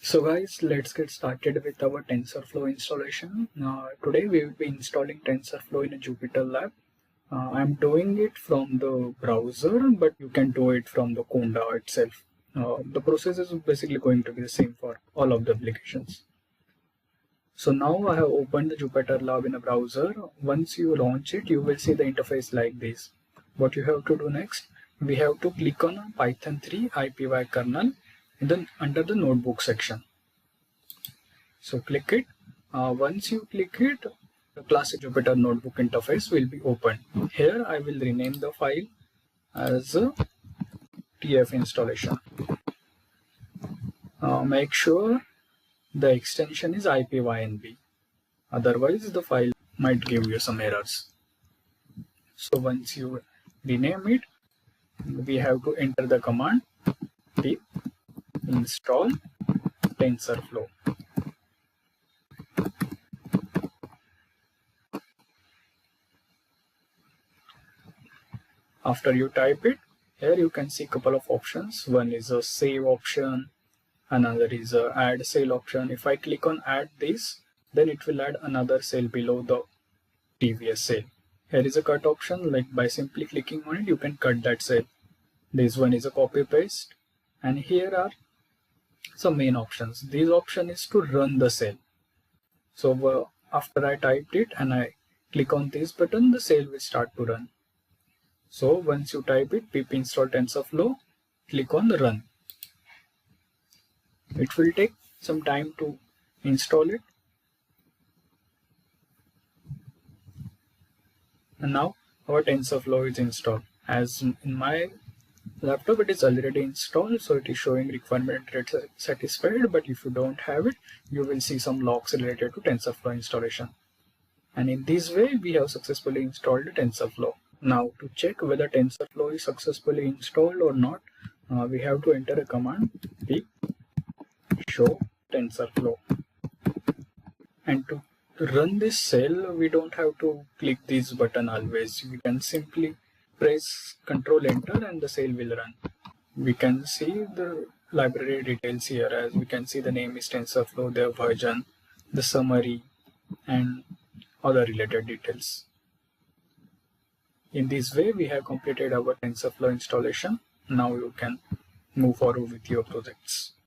So guys, let's get started with our TensorFlow installation. Today we will be installing TensorFlow in a Jupyter Lab. I'm doing it from the browser, but you can do it from the Conda itself. The process is basically going to be the same for all of the applications. So now I have opened the Jupyter Lab in a browser. Once you launch it, you will see the interface like this. What you have to do next, we have to click on Python 3 IPY kernel and then under the notebook section. So click it. Once you click it, the classic Jupyter Notebook interface will be opened. Here I will rename the file as a TF installation. Make sure the extension is IPYNB. Otherwise, the file might give you some errors. So once you rename it, we have to enter the command pip install TensorFlow. After you type it, here you can see a couple of options. One is a save option, another is a add cell option. If I click on add this, then it will add another cell below the previous cell. Here is a cut option, like by simply clicking on it, you can cut that cell. This one is a copy paste, and here are some main options. This option is to run the cell. So after I typed it and I click on this button, the cell will start to run. So once you type it, pip install TensorFlow, click on the run. It will take some time to install it. And now our TensorFlow is installed. As in my laptop, it is already installed, so it is showing requirement rate satisfied. But if you don't have it, you will see some logs related to TensorFlow installation. And in this way, we have successfully installed TensorFlow. Now to check whether TensorFlow is successfully installed or not, we have to enter a command pip show TensorFlow. And to run this cell, we don't have to click this button always. We can simply press Ctrl Enter and the cell will run. We can see the library details here, as we can see the name is TensorFlow, their version, the summary, and other related details. In this way, we have completed our TensorFlow installation. Now you can move forward with your projects.